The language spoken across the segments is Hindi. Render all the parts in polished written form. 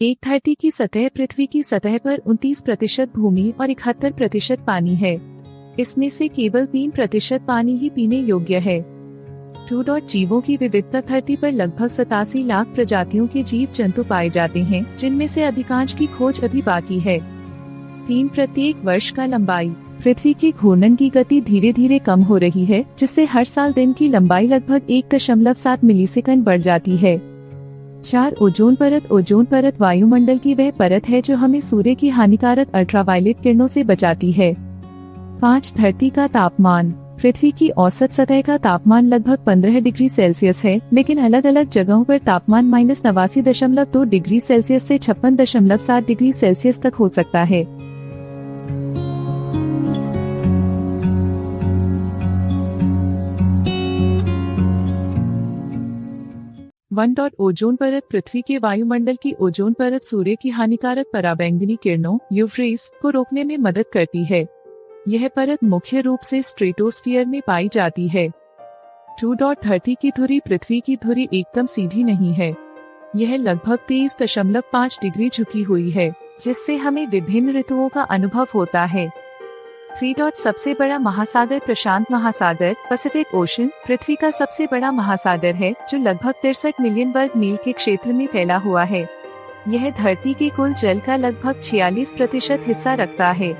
एक धरती की सतह पृथ्वी की सतह पर 29% भूमि और 71% पानी है। इसमें से केवल 3% पानी ही पीने योग्य है। जीवों की विविधता धरती पर लगभग 87 लाख प्रजातियों के जीव जंतु पाए जाते हैं, जिनमें से अधिकांश की खोज अभी बाकी है। प्रत्येक वर्ष का लंबाई। पृथ्वी की घूर्णन की गति धीरे धीरे कम हो रही है, जिससे हर साल दिन की लंबाई लगभग 1.7 मिलीसेकंड बढ़ जाती है। 4 ओजोन परत वायुमंडल की वह परत है जो हमें सूर्य की हानिकारक अल्ट्रावायलेट किरणों से बचाती है। 5 धरती का तापमान। पृथ्वी की औसत सतह का तापमान लगभग 15 डिग्री सेल्सियस है, लेकिन अलग अलग जगहों पर तापमान -89.2 डिग्री सेल्सियस से 56.7 डिग्री सेल्सियस तक हो सकता है। 1. ओजोन परत। पृथ्वी के वायुमंडल की ओजोन परत सूर्य की हानिकारक पराबैंगनी किरणों यूवी को रोकने में मदद करती है। यह परत मुख्य रूप से स्ट्रेटोस्फीयर में पाई जाती है। 2. धरती की धुरी। पृथ्वी की धुरी एकदम सीधी नहीं है, यह लगभग 23.5 डिग्री झुकी हुई है, जिससे हमें विभिन्न ऋतुओं का अनुभव होता है। 3. सबसे बड़ा महासागर। प्रशांत महासागर पैसिफिक ओशन पृथ्वी का सबसे बड़ा महासागर है, जो लगभग 63 मिलियन वर्ग मील के क्षेत्र में फैला हुआ है। यह धरती के कुल जल का लगभग 46% हिस्सा रखता है।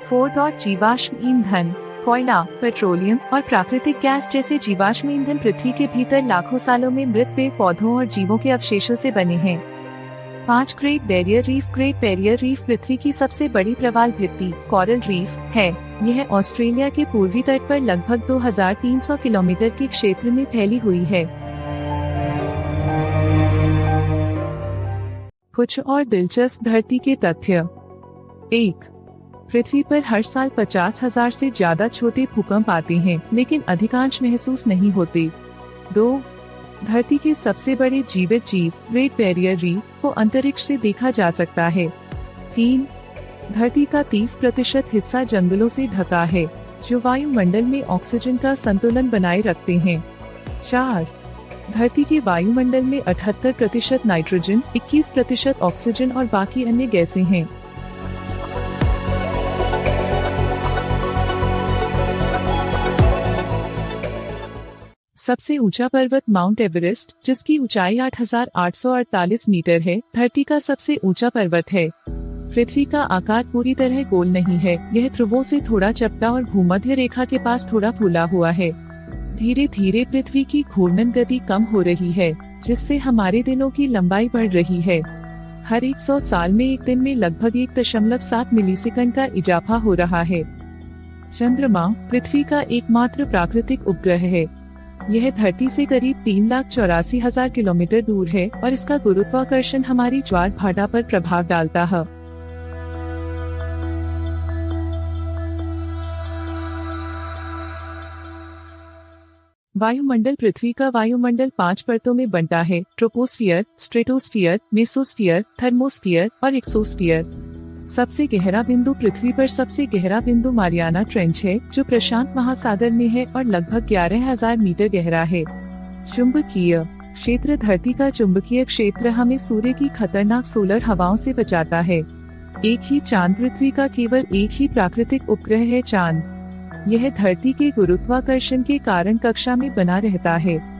4. जीवाश्म ईंधन। कोयला, पेट्रोलियम और प्राकृतिक गैस जैसे जीवाश्म ईंधन पृथ्वी के भीतर लाखों सालों में मृत पेड़ पौधों और जीवों के अवशेषों से बने हैं। 5. Great barrier reef. Great barrier reef पृथ्वी की सबसे बड़ी प्रवाल भित्ति कोरल रीफ है। यह ऑस्ट्रेलिया के पूर्वी तट पर लगभग 2300 किलोमीटर के क्षेत्र में फैली हुई है। कुछ और दिलचस्प धरती के तथ्य। 1. पृथ्वी पर हर साल 50,000 से ज्यादा छोटे भूकंप आते हैं, लेकिन अधिकांश महसूस नहीं होते। 2. धरती के सबसे बड़े जीवित जीव ग्रेट बैरियर रीफ को अंतरिक्ष से देखा जा सकता है। 3. धरती का 30% हिस्सा जंगलों से ढका है, जो वायुमंडल में ऑक्सीजन का संतुलन बनाए रखते हैं। 4. धरती के वायुमंडल में 78% नाइट्रोजन, 21% ऑक्सीजन और बाकी अन्य गैसें हैं। सबसे ऊंचा पर्वत माउंट एवरेस्ट, जिसकी ऊंचाई 8,848 मीटर है, धरती का सबसे ऊंचा पर्वत है। पृथ्वी का आकार पूरी तरह गोल नहीं है, यह ध्रुवों से थोड़ा चपटा और भूमध्य रेखा के पास थोड़ा फूला हुआ है। धीरे धीरे पृथ्वी की घूर्णन गति कम हो रही है, जिससे हमारे दिनों की लंबाई बढ़ रही है। हर 100 साल में एक दिन में लगभग 1.7 मिलीसेकंड का इजाफा हो रहा है। चंद्रमा पृथ्वी का एकमात्र प्राकृतिक उपग्रह है। यह धरती से करीब 3,84,000 किलोमीटर दूर है और इसका गुरुत्वाकर्षण हमारी ज्वार भाटा पर प्रभाव डालता है। वायुमंडल। पृथ्वी का वायुमंडल 5 परतों में बंटा है: ट्रोपोस्फियर, स्ट्रेटोस्फियर, मेसोस्फियर, थर्मोस्फियर और एक्सोस्फियर। सबसे गहरा बिंदु। पृथ्वी पर सबसे गहरा बिंदु मारियाना ट्रेंच है, जो प्रशांत महासागर में है और लगभग 11,000 मीटर गहरा है। चुंबकीय क्षेत्र। धरती का चुंबकीय क्षेत्र हमें सूर्य की खतरनाक सोलर हवाओं से बचाता है। एक ही चांद। पृथ्वी का केवल एक ही प्राकृतिक उपग्रह है, चांद। यह धरती के गुरुत्वाकर्षण के कारण कक्षा में बना रहता है।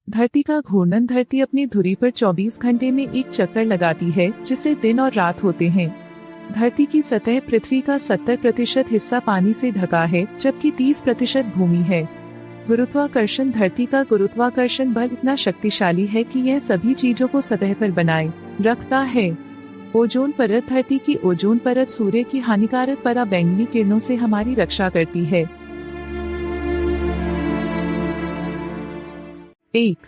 धरती का घूर्णन। धरती अपनी धुरी पर 24 घंटे में एक चक्कर लगाती है, जिससे दिन और रात होते हैं। धरती की सतह। पृथ्वी का 70% हिस्सा पानी से ढका है, जबकि 30% भूमि है। गुरुत्वाकर्षण। धरती का गुरुत्वाकर्षण बल इतना शक्तिशाली है कि यह सभी चीजों को सतह पर बनाए रखता है। ओजोन परत। धरती की ओजोन परत सूर्य की हानिकारक पराबैंगनी किरणों से हमारी रक्षा करती है। 1.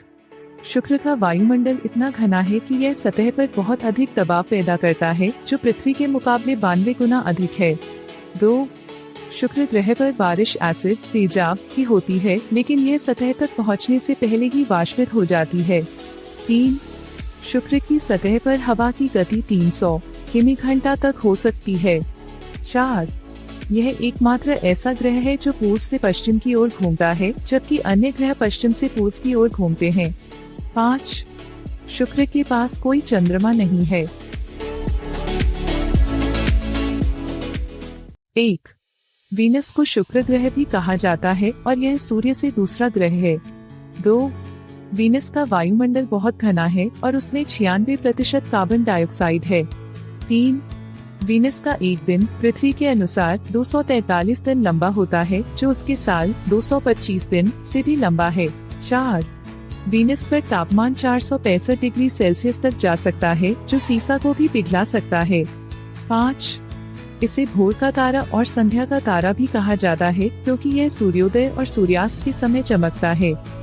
शुक्र का वायुमंडल इतना घना है कि यह सतह पर बहुत अधिक दबाव पैदा करता है, जो पृथ्वी के मुकाबले 92 गुना अधिक है। 2. शुक्र ग्रह पर बारिश एसिड तेजाब की होती है, लेकिन यह सतह तक पहुंचने से पहले ही वाष्पित हो जाती है। 3. शुक्र की सतह पर हवा की गति 300 किमी घंटा तक हो सकती है। 4. यह एकमात्र ऐसा ग्रह है जो पूर्व से पश्चिम की ओर घूमता है, जबकि अन्य ग्रह पश्चिम से पूर्व की ओर घूमते हैं। 5. शुक्र के पास कोई चंद्रमा नहीं है। 1. वीनस को शुक्र ग्रह भी कहा जाता है और यह सूर्य से दूसरा ग्रह है। 2. वीनस का वायुमंडल बहुत घना है और उसमें 96% कार्बन डाइऑक्साइड है। 3. वीनस का एक दिन पृथ्वी के अनुसार 243 दिन लंबा होता है, जो उसके साल 225 दिन से भी लंबा है। 4. वीनस पर तापमान 465 डिग्री सेल्सियस तक जा सकता है, जो सीसा को भी पिघला सकता है। 5. इसे भोर का तारा और संध्या का तारा भी कहा जाता है, क्योंकि यह सूर्योदय और सूर्यास्त के समय चमकता है।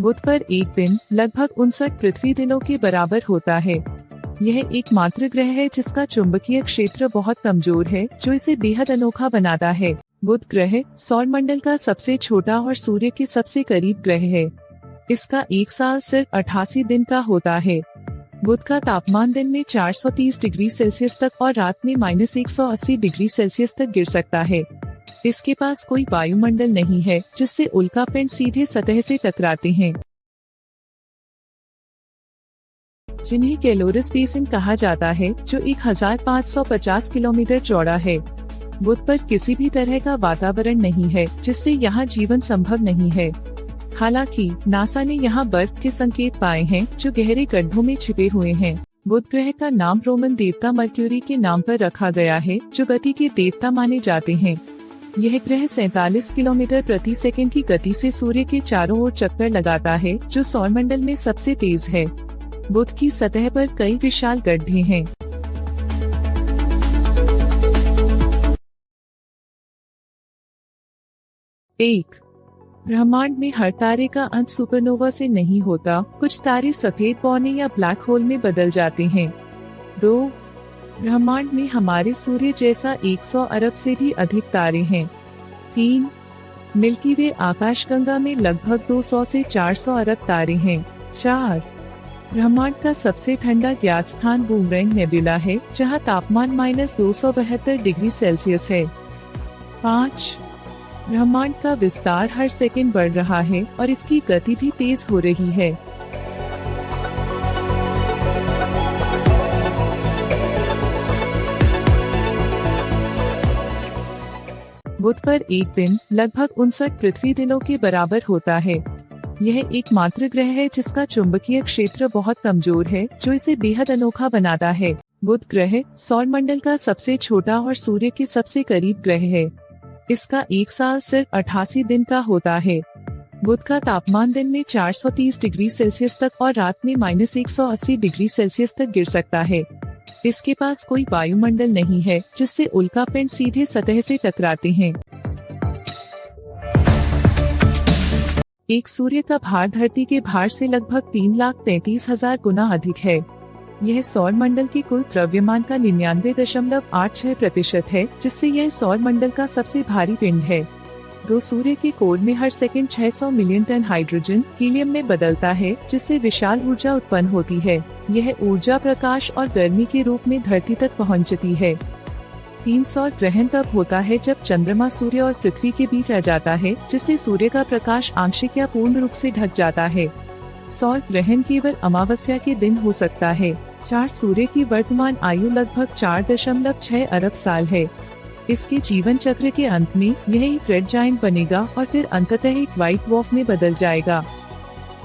बुध पर एक दिन लगभग 59 पृथ्वी दिनों के बराबर होता है। यह एकमात्र ग्रह है जिसका चुंबकीय क्षेत्र बहुत कमजोर है, जो इसे बेहद अनोखा बनाता है। बुध ग्रह सौर मंडल का सबसे छोटा और सूर्य के सबसे करीब ग्रह है। इसका एक साल सिर्फ 88 दिन का होता है। बुध का तापमान दिन में 430 डिग्री सेल्सियस तक और रात में -180 डिग्री सेल्सियस तक गिर सकता है। इसके पास कोई वायुमंडल नहीं है, जिससे उल्कापिंड सीधे सतह से टकराते हैं, जिन्हें कैलोरस बेसिन कहा जाता है, जो 1550 किलोमीटर चौड़ा है। बुध पर किसी भी तरह का वातावरण नहीं है, जिससे यहाँ जीवन संभव नहीं है। हालांकि नासा ने यहाँ बर्फ के संकेत पाए हैं, जो गहरे गड्ढों में छिपे हुए हैं। बुध ग्रह का नाम रोमन देवता मर्क्यूरी के नाम पर रखा गया है, जो गति के देवता माने जाते हैं। यह ग्रह 47 किलोमीटर प्रति सेकंड की गति से सूर्य के चारों ओर चक्कर लगाता है, जो सौरमंडल में सबसे तेज है। बुध की सतह पर कई विशाल गड्ढे हैं। एक, ब्रह्मांड में हर तारे का अंत सुपरनोवा से नहीं होता। कुछ तारे सफेद पौने या ब्लैक होल में बदल जाते हैं। 2, ब्रह्मांड में हमारे सूर्य जैसा 100 अरब से भी अधिक तारे हैं। 3, मिल्की वे आकाशगंगा में लगभग 200 से 400 अरब तारे हैं। 4, ब्रह्मांड का सबसे ठंडा ज्ञात स्थान बूमरैंग नेबुला है, जहां तापमान -272 डिग्री सेल्सियस है। 5, ब्रह्मांड का विस्तार हर सेकंड बढ़ रहा है और इसकी गति भी तेज हो रही है। बुध पर एक दिन लगभग 59 पृथ्वी दिनों के बराबर होता है। यह एकमात्र ग्रह है जिसका चुंबकीय क्षेत्र बहुत कमजोर है, जो इसे बेहद अनोखा बनाता है। बुध ग्रह सौरमंडल का सबसे छोटा और सूर्य के सबसे करीब ग्रह है। इसका एक साल सिर्फ 88 दिन का होता है। बुध का तापमान दिन में 430 डिग्री सेल्सियस तक और रात में -180 डिग्री सेल्सियस तक गिर सकता है। इसके पास कोई वायुमंडल नहीं है, जिससे उल्कापिंड सीधे सतह से टकराते हैं। एक सूर्य का भार धरती के भार से लगभग 3,33,000 गुना अधिक है। यह सौर मंडल के कुल द्रव्यमान का 99.86% है, जिससे यह सौर मंडल का सबसे भारी पिंड है। दो सूर्य के कोर में हर second 600 million ton hydrogen helium में बदलता है, जिससे विशाल ऊर्जा उत्पन्न होती है। यह ऊर्जा प्रकाश और गर्मी के रूप में धरती तक पहुंचती है। 3 सौर ग्रहण तब होता है जब चंद्रमा सूर्य और पृथ्वी के बीच आ जाता है, जिससे सूर्य का प्रकाश आंशिक या पूर्ण रूप से ढक जाता है। सौर ग्रहण केवल अमावस्या के दिन हो सकता है। 4 सूर्य की वर्तमान आयु लगभग 4.6 अरब साल है। इसके जीवन चक्र के अंत में यह एक रेड जायंट बनेगा और फिर अंततः एक व्हाइट डवार्फ में बदल जाएगा।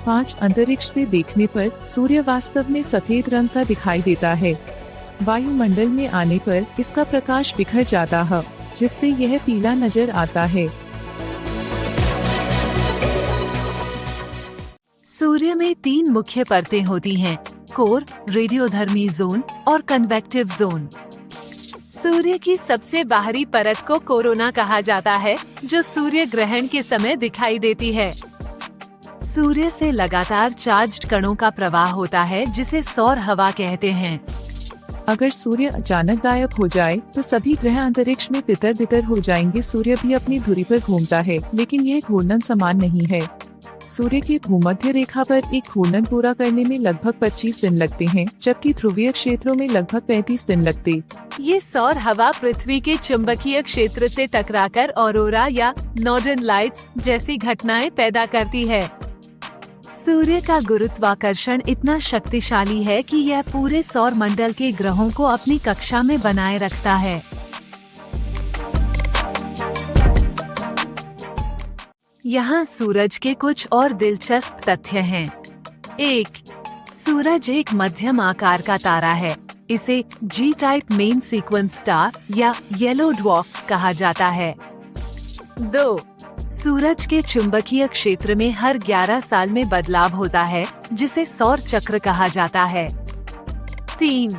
5 अंतरिक्ष से देखने पर सूर्य वास्तव में सफेद रंग का दिखाई देता है। वायुमंडल में आने पर इसका प्रकाश बिखर जाता है, जिससे यह पीला नजर आता है। सूर्य में 3 मुख्य परतें होती हैं: कोर, रेडियोधर्मी जोन और कन्वेक्टिव जोन। सूर्य की सबसे बाहरी परत को कोरोना कहा जाता है, जो सूर्य ग्रहण के समय दिखाई देती है। सूर्य से लगातार चार्ज्ड कणों का प्रवाह होता है, जिसे सौर हवा कहते हैं। अगर सूर्य अचानक गायब हो जाए तो सभी ग्रह अंतरिक्ष में तितर बितर हो जाएंगे। सूर्य भी अपनी धुरी पर घूमता है, लेकिन यह घूर्णन समान नहीं है। सूर्य की भूमध्य रेखा पर एक घूर्णन पूरा करने में लगभग 25 दिन लगते हैं, जबकि ध्रुवीय क्षेत्रों में लगभग 35 दिन लगते। ये सौर हवा पृथ्वी के चुंबकीय क्षेत्र से टकराकर ऑरोरा या नॉर्दर्न लाइट्स जैसी घटनाएं पैदा करती है। सूर्य का गुरुत्वाकर्षण इतना शक्तिशाली है कि यह पूरे सौर मंडल के ग्रहों को अपनी कक्षा में बनाए रखता है। यहाँ सूरज के कुछ और दिलचस्प तथ्य हैं। 1. सूरज एक मध्यम आकार का तारा है। इसे जी टाइप मेन सीक्वेंस स्टार या येलो ड्वार्फ कहा जाता है। 2. सूरज के चुंबकीय क्षेत्र में हर 11 साल में बदलाव होता है, जिसे सौर चक्र कहा जाता है। 3.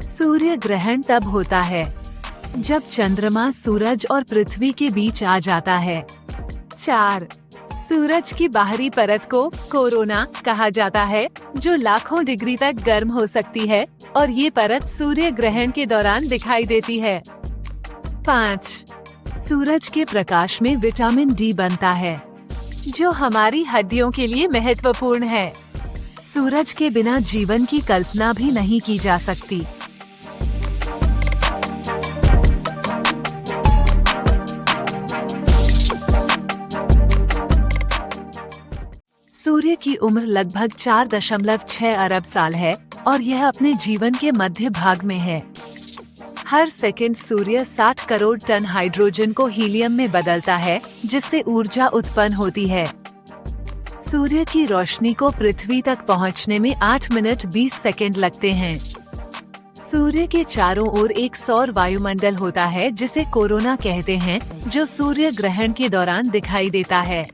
सूर्य ग्रहण तब होता है जब चंद्रमा सूरज और पृथ्वी के बीच आ जाता है। 4. सूरज की बाहरी परत को कोरोना कहा जाता है, जो लाखों डिग्री तक गर्म हो सकती है और ये परत सूर्य ग्रहण के दौरान दिखाई देती है। 5. सूरज के प्रकाश में विटामिन डी बनता है, जो हमारी हड्डियों के लिए महत्वपूर्ण है। सूरज के बिना जीवन की कल्पना भी नहीं की जा सकती। सूर्य की उम्र लगभग 4.6 अरब साल है और यह अपने जीवन के मध्य भाग में है। हर सेकंड सूर्य 60 करोड़ टन हाइड्रोजन को हीलियम में बदलता है, जिससे ऊर्जा उत्पन्न होती है। सूर्य की रोशनी को पृथ्वी तक पहुंचने में 8 मिनट 20 सेकंड लगते हैं। सूर्य के चारों ओर एक सौर वायुमंडल होता है, जिसे कोरोना कहते हैं, जो सूर्य ग्रहण के दौरान दिखाई देता है।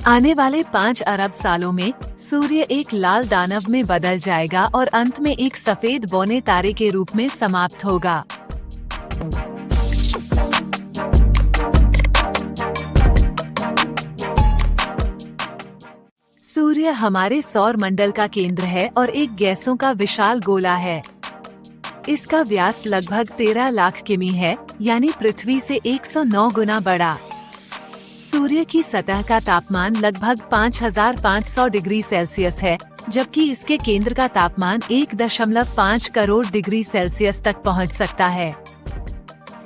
आने वाले 5 अरब सालों में सूर्य एक लाल दानव में बदल जाएगा और अंत में एक सफेद बौने तारे के रूप में समाप्त होगा। सूर्य हमारे सौर मंडल का केंद्र है और एक गैसों का विशाल गोला है। इसका व्यास लगभग 13 लाख किमी है, यानी पृथ्वी से 109 गुना बड़ा। सूर्य की सतह का तापमान लगभग 5500 डिग्री सेल्सियस है, जबकि इसके केंद्र का तापमान 1.5 करोड़ डिग्री सेल्सियस तक पहुंच सकता है।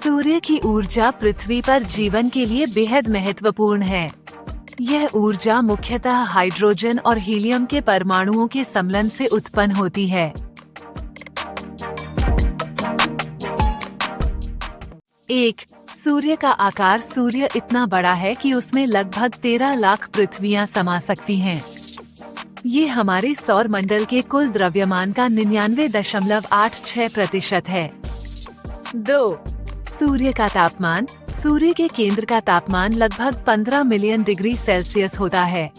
सूर्य की ऊर्जा पृथ्वी पर जीवन के लिए बेहद महत्वपूर्ण है। यह ऊर्जा मुख्यतः हाइड्रोजन और हीलियम के परमाणुओं के सम्मिलन से उत्पन्न होती है। 1. सूर्य का आकार। सूर्य इतना बड़ा है कि उसमें लगभग 13 लाख पृथ्वियां समा सकती हैं। ये हमारे सौर मंडल के कुल द्रव्यमान का 99.86% है। 2. सूर्य का तापमान। सूर्य के केंद्र का तापमान लगभग 15 मिलियन डिग्री सेल्सियस होता है,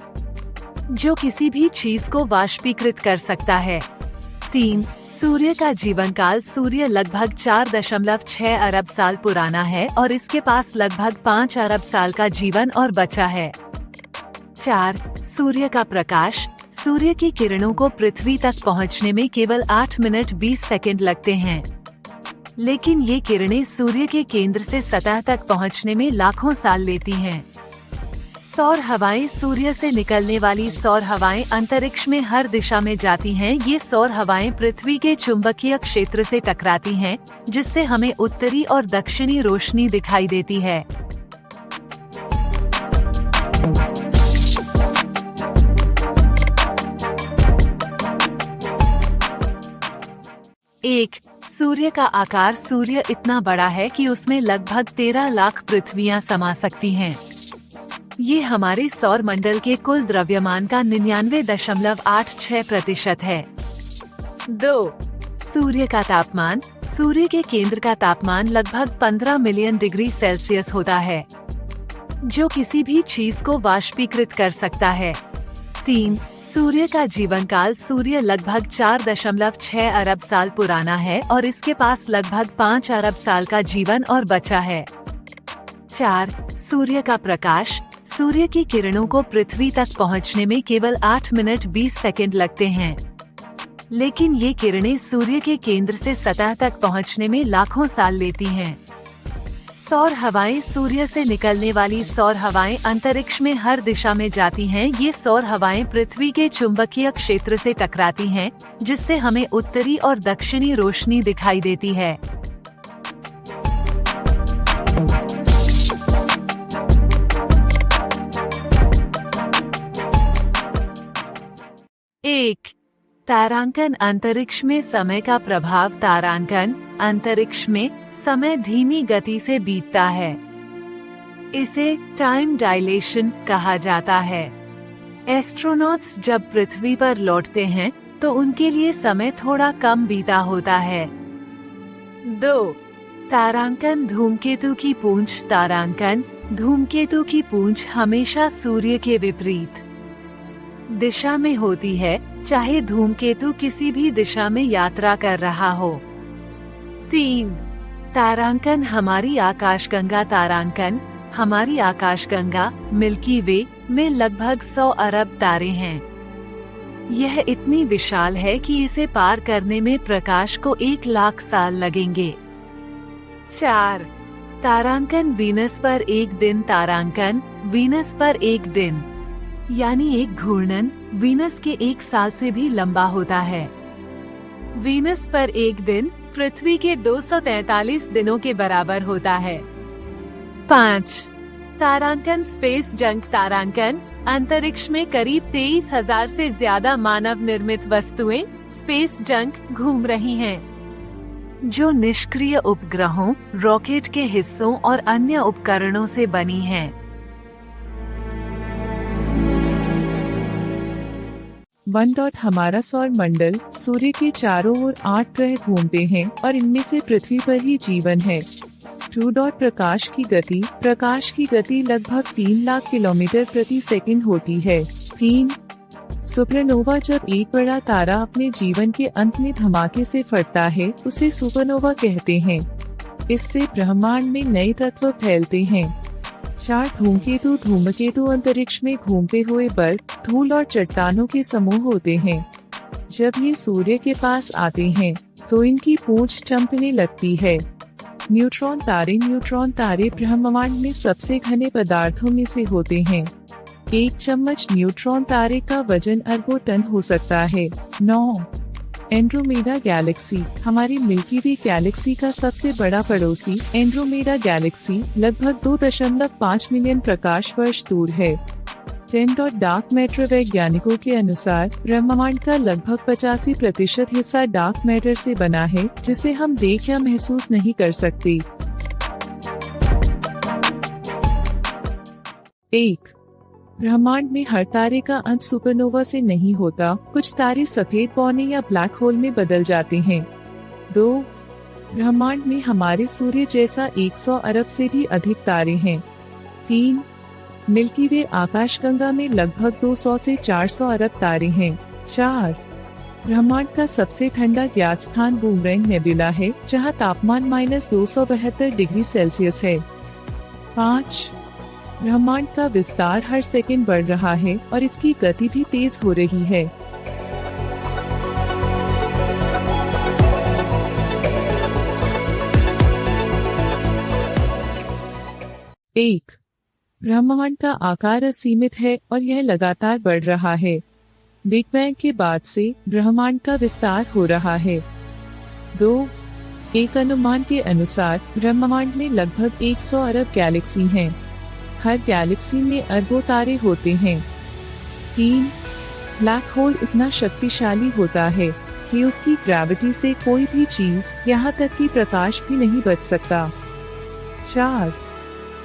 जो किसी भी चीज को वाष्पीकृत कर सकता है। 3. सूर्य का जीवन काल। सूर्य लगभग 4.6 अरब साल पुराना है और इसके पास लगभग 5 अरब साल का जीवन और बचा है। 4. सूर्य का प्रकाश। सूर्य की किरणों को पृथ्वी तक पहुंचने में केवल 8 मिनट 20 सेकंड लगते हैं, लेकिन ये किरणें सूर्य के केंद्र से सतह तक पहुंचने में लाखों साल लेती हैं। सौर हवाएं। सूर्य से निकलने वाली सौर हवाएं अंतरिक्ष में हर दिशा में जाती हैं। ये सौर हवाएं पृथ्वी के चुंबकीय क्षेत्र से टकराती हैं, जिससे हमें उत्तरी और दक्षिणी रोशनी दिखाई देती है। 1. सूर्य का आकार। सूर्य इतना बड़ा है कि उसमें लगभग 13 लाख पृथ्वियां समा सकती हैं। ये हमारे सौर मंडल के कुल द्रव्यमान का 99.86% है। 2. सूर्य का तापमान। सूर्य के केंद्र का तापमान लगभग 15 मिलियन डिग्री सेल्सियस होता है, जो किसी भी चीज को वाष्पीकृत कर सकता है। 3. सूर्य का जीवन काल। सूर्य लगभग 4.6 अरब साल पुराना है और इसके पास लगभग 5 अरब साल का जीवन और बचा है। 4. सूर्य का प्रकाश। सूर्य की किरणों को पृथ्वी तक पहुंचने में केवल 8 मिनट 20 सेकंड लगते हैं, लेकिन ये किरणें सूर्य के केंद्र से सतह तक पहुंचने में लाखों साल लेती हैं। सौर हवाएं सूर्य से निकलने वाली सौर हवाएं अंतरिक्ष में हर दिशा में जाती हैं। ये सौर हवाएं पृथ्वी के चुंबकीय क्षेत्र से टकराती हैं, जिससे हमें उत्तरी और दक्षिणी रोशनी दिखाई देती है। एक, तारांकन अंतरिक्ष में समय का प्रभाव। तारांकन अंतरिक्ष में समय धीमी गति से बीतता है। इसे टाइम डायलेशन कहा जाता है। एस्ट्रोनॉट्स जब पृथ्वी पर लौटते हैं तो उनके लिए समय थोड़ा कम बीता होता है। 2, तारांकन धूमकेतु की पूंछ। तारांकन धूमकेतु की पूंछ हमेशा सूर्य के विपरीत दिशा में होती है, चाहे धूमकेतु किसी भी दिशा में यात्रा कर रहा हो। 3, तारांकन हमारी आकाशगंगा। तारांकन हमारी आकाशगंगा मिल्की वे में लगभग 100 अरब तारे हैं। यह इतनी विशाल है कि इसे पार करने में प्रकाश को 1 लाख साल लगेंगे। 4, तारांकन वीनस पर एक दिन। तारांकन वीनस पर एक दिन यानी एक घूर्णन वीनस के 1 साल से भी लंबा होता है। वीनस पर एक दिन पृथ्वी के 243 दिनों के बराबर होता है। 5, तारांकन स्पेस जंक। तारांकन अंतरिक्ष में करीब 23,000 से ज्यादा मानव निर्मित वस्तुएं स्पेस जंक घूम रही हैं, जो निष्क्रिय उपग्रहों, रॉकेट के हिस्सों और अन्य उपकरणों से बनी हैं। 1. हमारा सौर मंडल सूर्य के चारों ओर 8 ग्रह घूमते हैं और इनमें से पृथ्वी पर ही जीवन है। 2. प्रकाश की गति लगभग 3 लाख किलोमीटर प्रति सेकंड होती है। 3. सुपरनोवा जब एक बड़ा तारा अपने जीवन के अंत में धमाके से फटता है, उसे सुपरनोवा कहते हैं। इससे ब्रह्मांड में नए तत्व फैलते हैं। 4. धूमकेतु अंतरिक्ष में घूमते हुए बर्फ, धूल और चट्टानों के समूह होते हैं। जब ये सूर्य के पास आते हैं तो इनकी पूंछ चमकने लगती है। न्यूट्रॉन तारे ब्रह्मांड में सबसे घने पदार्थों में से होते हैं। 1 चम्मच न्यूट्रॉन तारे का वजन अरबों टन हो सकता है। 9. एंड्रोमेडा गैलेक्सी हमारी मिल्की वे गैलेक्सी का सबसे बड़ा पड़ोसी एंड्रोमेडा गैलेक्सी लगभग 2.5 मिलियन प्रकाश वर्ष दूर है। 10. डार्क मैटर वैज्ञानिकों के अनुसार ब्रह्मांड का लगभग 85% हिस्सा डार्क मैटर से बना है, जिसे हम देख या महसूस नहीं कर सकते। 1. ब्रह्मांड में हर तारे का अंत सुपरनोवा से नहीं होता। कुछ तारे सफेद पौने या ब्लैक होल में बदल जाते हैं। 2. ब्रह्मांड में हमारे सूर्य जैसा 100 अरब से भी अधिक तारे हैं। 3. मिल्की वे आकाशगंगा में लगभग 200 से 400 अरब तारे हैं। 4. ब्रह्मांड का सबसे ठंडा ज्ञात स्थान बूमरैंग नेबुला है, जहां तापमान -272 डिग्री सेल्सियस है। 5. ब्रह्मांड का विस्तार हर सेकंड बढ़ रहा है और इसकी गति भी तेज हो रही है। 1. ब्रह्मांड का आकार असीमित है और यह लगातार बढ़ रहा है। बिग बैंग के बाद से ब्रह्मांड का विस्तार हो रहा है। 2. एक अनुमान के अनुसार ब्रह्मांड में लगभग 100 अरब गैलेक्सी हैं। हर गैलेक्सी में अरबों तारे होते हैं। 3. ब्लैक होल इतना शक्तिशाली होता है कि उसकी ग्रेविटी से कोई भी चीज, यहाँ तक कि प्रकाश भी नहीं बच सकता। 4.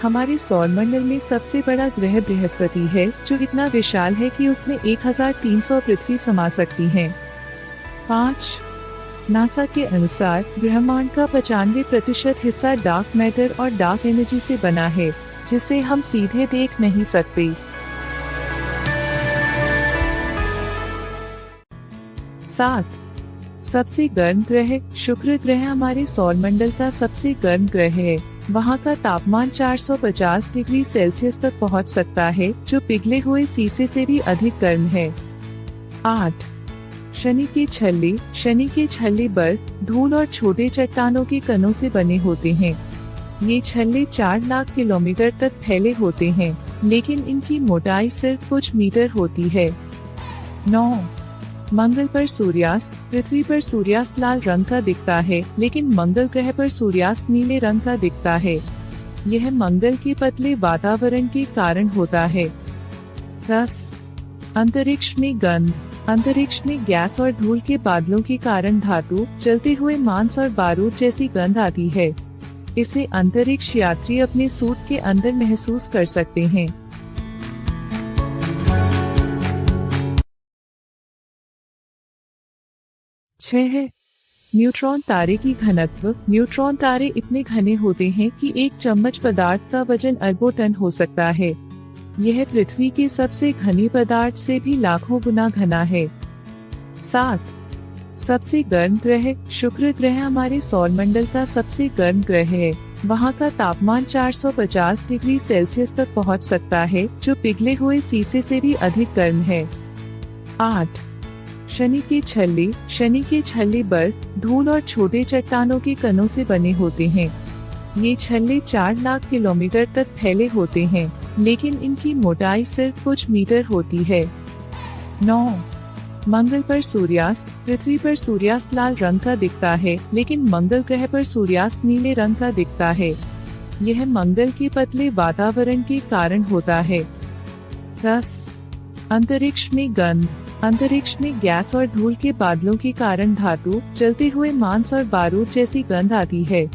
हमारे सौरमंडल में सबसे बड़ा ग्रह बृहस्पति है, जो इतना विशाल है कि उसमें 1300 पृथ्वी समा सकती हैं। 5. नासा के अनुसार ब्रह्मांड का 95% हिस्सा डार्क मैटर और डार्क एनर्जी से बना है, जिसे हम सीधे देख नहीं सकते। 7. सबसे गर्म ग्रह शुक्र ग्रह हमारे सौरमंडल का सबसे गर्म ग्रह है। वहाँ का तापमान 450 डिग्री सेल्सियस तक पहुँच सकता है, जो पिघले हुए शीशे से भी अधिक गर्म है। 8. शनि के छल्ले बर्फ, धूल और छोटे चट्टानों के कणों से बने होते हैं। ये छल्ले 4 लाख किलोमीटर तक फैले होते हैं, लेकिन इनकी मोटाई सिर्फ कुछ मीटर होती है। 9. मंगल पर सूर्यास्त। पृथ्वी पर सूर्यास्त लाल रंग का दिखता है, लेकिन मंगल ग्रह पर सूर्यास्त नीले रंग का दिखता है। यह मंगल के पतले वातावरण के कारण होता है। 10. अंतरिक्ष में गंध। अंतरिक्ष में गैस और धूल के बादलों के कारण धातु, जलते हुए मांस और बारूद जैसी गंध आती है। इसे अंतरिक्ष यात्री अपने सूट के अंदर महसूस कर सकते हैं। 6. न्यूट्रॉन तारे की घनत्व। न्यूट्रॉन तारे इतने घने होते हैं कि एक चम्मच पदार्थ का वजन अरबों टन हो सकता है। यह पृथ्वी के सबसे घने पदार्थ से भी लाखों गुना घना है। 7. सबसे गर्म ग्रह। शुक्र ग्रह हमारे सौरमंडल का सबसे गर्म ग्रह है। वहाँ का तापमान 450 डिग्री सेल्सियस तक पहुँच सकता है, जो पिघले हुए शीशे से भी अधिक गर्म है। 8. शनि के छल्ले बर्फ, धूल और छोटे चट्टानों के कणों से बने होते हैं। ये छल्ले 4 लाख किलोमीटर तक फैले होते हैं, लेकिन इनकी मोटाई सिर्फ कुछ मीटर होती है। 9. मंगल पर सूर्यास्त। पृथ्वी पर सूर्यास्त लाल रंग का दिखता है, लेकिन मंगल ग्रह पर सूर्यास्त नीले रंग का दिखता है। यह मंगल के पतले वातावरण के कारण होता है। 10. अंतरिक्ष में गंध। अंतरिक्ष में गैस और धूल के बादलों के कारण धातु, जलते हुए मांस और बारूद जैसी गंध आती है।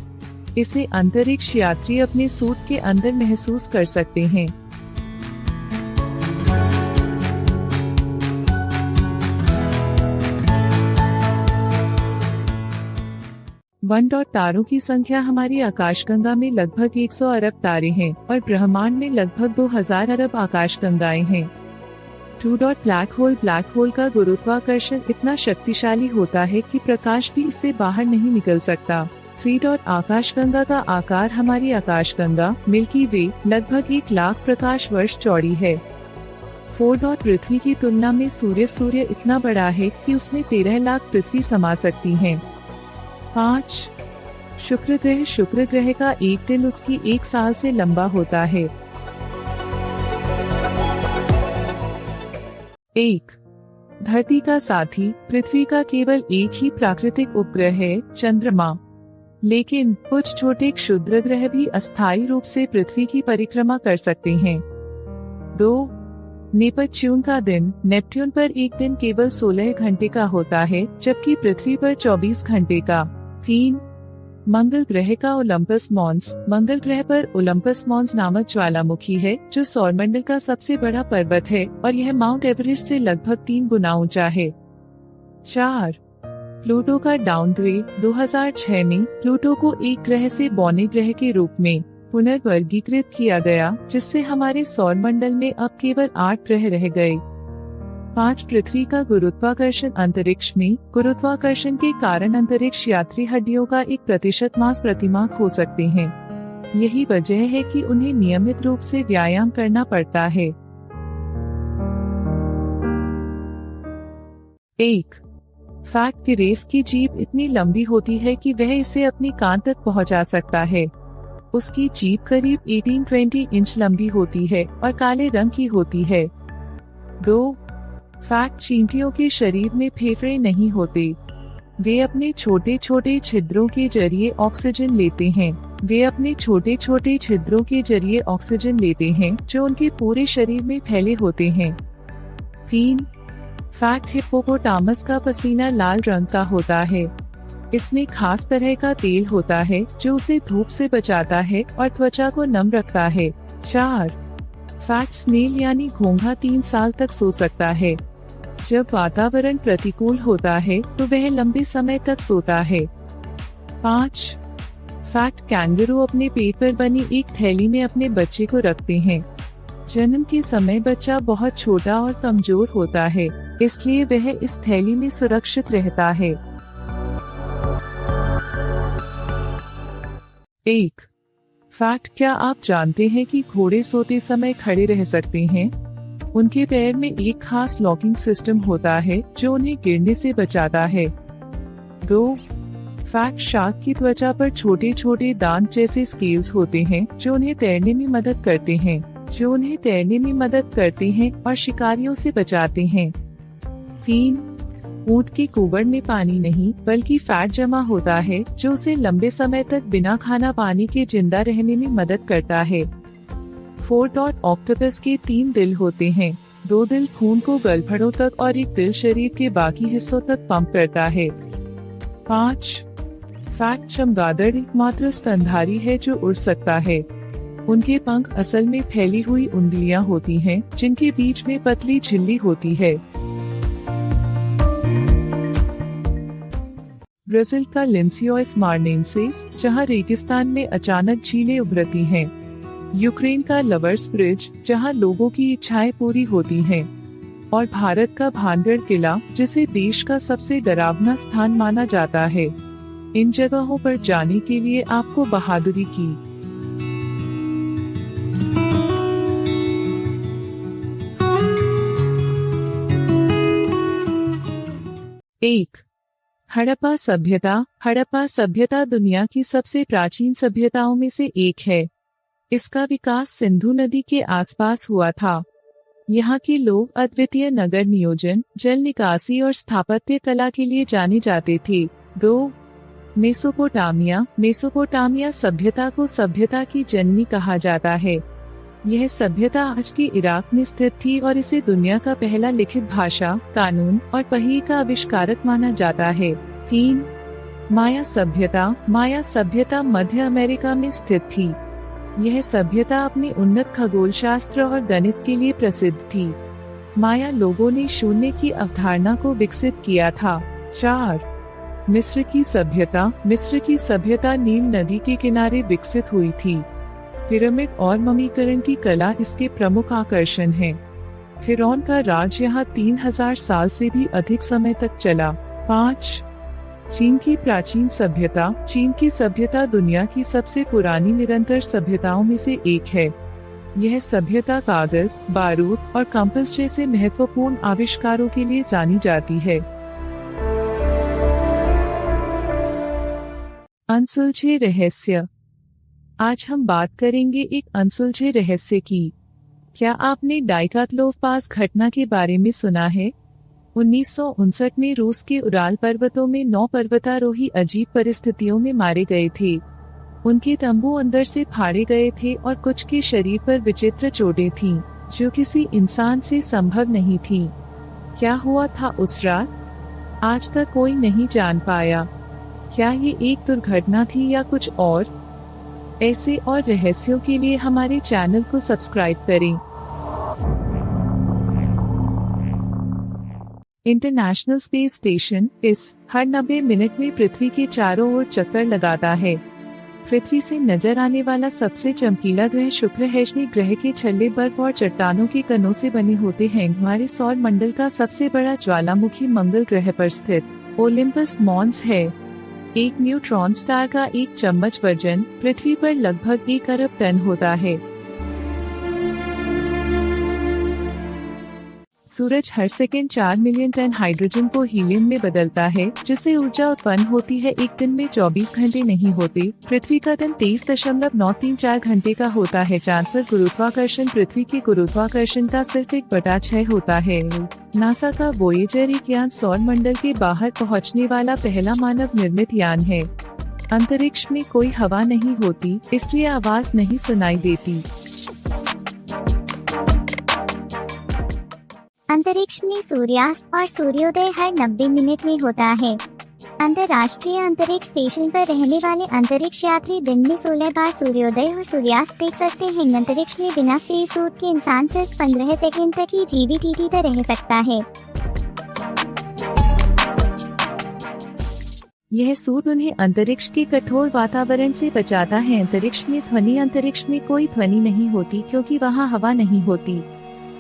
इसे अंतरिक्ष यात्री अपने सूट के अंदर महसूस कर सकते हैं। 1. तारों की संख्या। हमारी आकाशगंगा में लगभग 100 अरब तारे हैं और ब्रह्मांड में लगभग 2000 अरब आकाशगंगाएं हैं। 2. ब्लैक होल का गुरुत्वाकर्षण इतना शक्तिशाली होता है कि प्रकाश भी इससे बाहर नहीं निकल सकता। 3. आकाशगंगा का आकार। हमारी आकाशगंगा मिल्की वे लगभग 1 लाख प्रकाश वर्ष चौड़ी है। 4. पृथ्वी की तुलना में सूर्य इतना बड़ा है कि उसमें 13 लाख पृथ्वी समा सकती हैं। 5. शुक्र ग्रह का एक दिन उसकी 1 साल से लंबा होता है। 1. धरती का साथी। पृथ्वी का केवल एक ही प्राकृतिक उपग्रह है, चंद्रमा। लेकिन कुछ छोटे क्षुद्र ग्रह भी अस्थायी रूप से पृथ्वी की परिक्रमा कर सकते हैं। 2. नेपच्यून का दिन। नेपट्यून पर एक दिन केवल 16 घंटे का होता है, जबकि पृथ्वी पर 24 घंटे का। 3. मंगल ग्रह का ओलंपस मॉन्स। मंगल ग्रह पर ओलंपस मॉन्स नामक ज्वालामुखी है, जो सौरमंडल का सबसे बड़ा पर्वत है और यह माउंट एवरेस्ट से लगभग 3 गुना ऊंचा है। 4. प्लूटो का डाउनग्रेड। 2006 में प्लूटो को एक ग्रह से बौने ग्रह के रूप में पुनर्वर्गीकृत किया गया, जिससे हमारे सौरमंडल में अब केवल 8 ग्रह रह गए। 5. पृथ्वी का गुरुत्वाकर्षण। अंतरिक्ष में गुरुत्वाकर्षण के कारण अंतरिक्ष यात्री हड्डियों का 1% मांस प्रतिमाह खो सकते हैं। यही वजह है कि उन्हें नियमित रूप से व्यायाम करना पड़ता है। 1. फैक्ट। गिरेफ की जीभ इतनी लंबी होती है कि वह इसे अपनी कान तक पहुंचा सकता है। उसकी जीभ करीब 18-20 इंच लंबी होती है और काले रंग की होती है। 2. फैक्ट। चींटियों के शरीर में फेफड़े नहीं होते। वे अपने छोटे छोटे छिद्रों के जरिए ऑक्सीजन लेते हैं। जो उनके पूरे शरीर में फैले होते हैं। 3. फैक्ट। हिप्पोपोटामस का पसीना लाल रंग का होता है। इसमें खास तरह का तेल होता है, जो उसे धूप से बचाता है और त्वचा को नम रखता है। 4. फैक्ट। स्नेल यानी घोंघा 3 साल तक सो सकता है। जब वातावरण प्रतिकूल होता है तो वह लंबे समय तक सोता है। 5. फैक्ट। कैंगरू अपने पेट पर बनी एक थैली में अपने बच्चे को रखते हैं। जन्म के समय बच्चा बहुत छोटा और कमजोर होता है, इसलिए वह इस थैली में सुरक्षित रहता है। 1. फैक्ट। क्या आप जानते हैं कि घोड़े सोते समय खड़े रह सकते हैं? उनके पैर में एक खास लॉकिंग सिस्टम होता है जो उन्हें गिरने से बचाता है। 2. फैट शार्क की त्वचा पर छोटे छोटे दांत जैसे स्केल्स होते हैं जो उन्हें तैरने में मदद करते हैं और शिकारियों से बचाते हैं। 3. ऊंट के कुबड़ में पानी नहीं बल्कि फैट जमा होता है जो उसे लंबे समय तक बिना खाना पानी के जिंदा रहने में मदद करता है। 4. ऑक्टोपस के 3 दिल होते हैं। 2 दिल खून को गलफड़ों तक और एक दिल शरीर के बाकी हिस्सों तक पंप करता है। 5. फैट चमगादड़ एकमात्र स्तनधारी है जो उड़ सकता है। उनके पंख असल में फैली हुई उंगलियां होती हैं जिनके बीच में पतली झिल्ली होती है। ब्राजील का लिंसियोस मार्नेंसिस, जहां रेगिस्तान में अचानक झीलें उभरती हैं। यूक्रेन का लवर्स ब्रिज, जहां लोगों की इच्छाएं पूरी होती हैं। और भारत का भानगढ़ किला, जिसे देश का सबसे डरावना स्थान माना जाता है। इन जगहों पर जाने के लिए आपको बहादुरी की 1. हड़प्पा सभ्यता दुनिया की सबसे प्राचीन सभ्यताओं में से एक है। इसका विकास सिंधु नदी के आसपास हुआ था। यहाँ के लोग अद्वितीय नगर नियोजन, जल निकासी और स्थापत्य कला के लिए जाने जाते थे। 2. मेसोपोटामिया सभ्यता को सभ्यता की जननी कहा जाता है। यह सभ्यता आज के इराक में स्थित थी और इसे दुनिया का पहला लिखित भाषा, कानून और पहिए का आविष्कारक माना जाता है। 3. माया सभ्यता मध्य अमेरिका में स्थित थी। यह सभ्यता अपने उन्नत खगोल शास्त्र और गणित के लिए प्रसिद्ध थी। माया लोगों ने शून्य की अवधारणा को विकसित किया था। 4. मिस्र की सभ्यता नील नदी के किनारे विकसित हुई थी। पिरामिड और ममीकरण की कला इसके प्रमुख आकर्षण हैं। फिरौन का राज यहाँ 3000 साल से भी अधिक समय तक चला। 5. चीन की सभ्यता दुनिया की सबसे पुरानी निरंतर सभ्यताओं में से एक है। यह सभ्यता कागज, बारूद और कंपास जैसे महत्वपूर्ण आविष्कारों के लिए जानी जाती है। अनसुलझे रहस्य। आज हम बात करेंगे एक अनसुलझे रहस्य की। क्या आपने डाइकाथलोव पास घटना के बारे में सुना है? 1959 में रूस के उराल पर्वतों में 9 पर्वतारोही अजीब परिस्थितियों में मारे गए थे। उनके तंबू अंदर से फाड़े गए थे और कुछ के शरीर पर विचित्र चोटें थीं, जो किसी इंसान से संभव नहीं थी। क्या हुआ था उस रात? आज तक कोई नहीं जान पाया। क्या ये एक दुर्घटना थी या कुछ और? ऐसे और रहस्यों के लिए हमारे चैनल को सब्सक्राइब करें। इंटरनेशनल स्पेस स्टेशन हर 90 मिनट में पृथ्वी के चारों ओर चक्कर लगाता है। पृथ्वी से नजर आने वाला सबसे चमकीला ग्रह शुक्र है। शनि ग्रह के छल्ले बर्फ और चट्टानों के कणों से बने होते हैं। हमारे सौर मंडल का सबसे बड़ा ज्वालामुखी मंगल ग्रह पर स्थित ओलिम्पस मॉन्स है। एक न्यूट्रॉन स्टार का एक चम्मच वजन पृथ्वी पर लगभग 1 अरब टन होता है। सूरज हर सेकेंड 4 मिलियन टन हाइड्रोजन को हीलियम में बदलता है, जिससे ऊर्जा उत्पन्न होती है। एक दिन में 24 घंटे नहीं होते। पृथ्वी का दिन 23.934 घंटे का होता है। चांद पर गुरुत्वाकर्षण पृथ्वी के गुरुत्वाकर्षण का सिर्फ 1/6 होता है। नासा का वोयेजर 1 यान सौर मंडल के बाहर पहुंचने वाला पहला मानव निर्मित यान है। अंतरिक्ष में कोई हवा नहीं होती, इसलिए आवाज नहीं सुनाई देती। अंतरिक्ष में सूर्यास्त और सूर्योदय हर 90 मिनट में होता है। अंतर्राष्ट्रीय अंतरिक्ष स्टेशन पर रहने वाले अंतरिक्ष यात्री दिन में 16 बार सूर्योदय और सूर्यास्त देख सकते हैं। अंतरिक्ष में बिना स्पेस सूट के इंसान सिर्फ 15 सेकंड तक ही जीवित रह सकता है। यह सूट उन्हें अंतरिक्ष के कठोर वातावरण से बचाता है। अंतरिक्ष में कोई ध्वनि नहीं होती क्योंकि वहाँ हवा नहीं होती।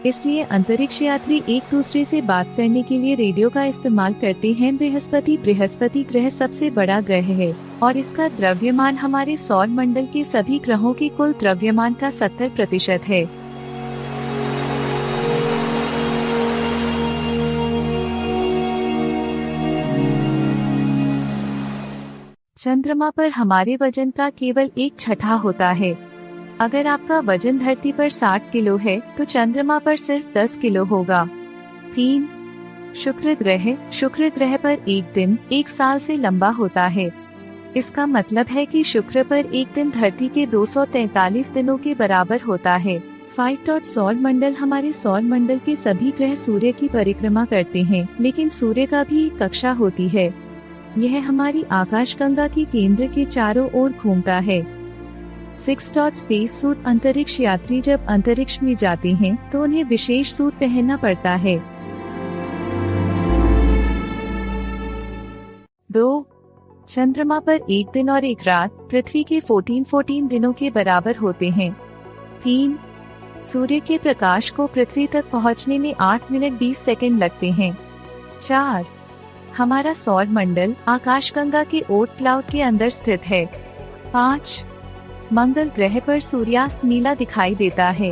इसलिए अंतरिक्ष यात्री एक दूसरे से बात करने के लिए रेडियो का इस्तेमाल करते हैं। बृहस्पति ग्रह सबसे बड़ा ग्रह है और इसका द्रव्यमान हमारे सौर मंडल के सभी ग्रहों के कुल द्रव्यमान का 70% है। चंद्रमा पर हमारे वजन का केवल 1/6 होता है। अगर आपका वजन धरती पर 60 किलो है तो चंद्रमा पर सिर्फ 10 किलो होगा। 3. शुक्र ग्रह पर एक दिन 1 साल से लंबा होता है। इसका मतलब है कि शुक्र पर एक दिन धरती के 243 दिनों के बराबर होता है। 5. सौर मंडल हमारे सौर मंडल के सभी ग्रह सूर्य की परिक्रमा करते हैं, लेकिन सूर्य का भी एक कक्षा होती है। यह हमारी आकाशगंगा की केंद्र के चारों ओर घूमता है। 6. स्पेस सूट अंतरिक्ष यात्री जब अंतरिक्ष में जाते हैं तो उन्हें विशेष सूट पहनना पड़ता है। 2. चंद्रमा पर एक दिन और एक रात पृथ्वी के 14 दिनों के बराबर होते हैं। 3. सूर्य के प्रकाश को पृथ्वी तक पहुंचने में 8 मिनट 20 सेकंड लगते हैं। 4. हमारा सौर मंडल आकाशगंगा के ओर्ट क्लाउड के अंदर स्थित है। 5. मंगल ग्रह पर सूर्यास्त नीला दिखाई देता है।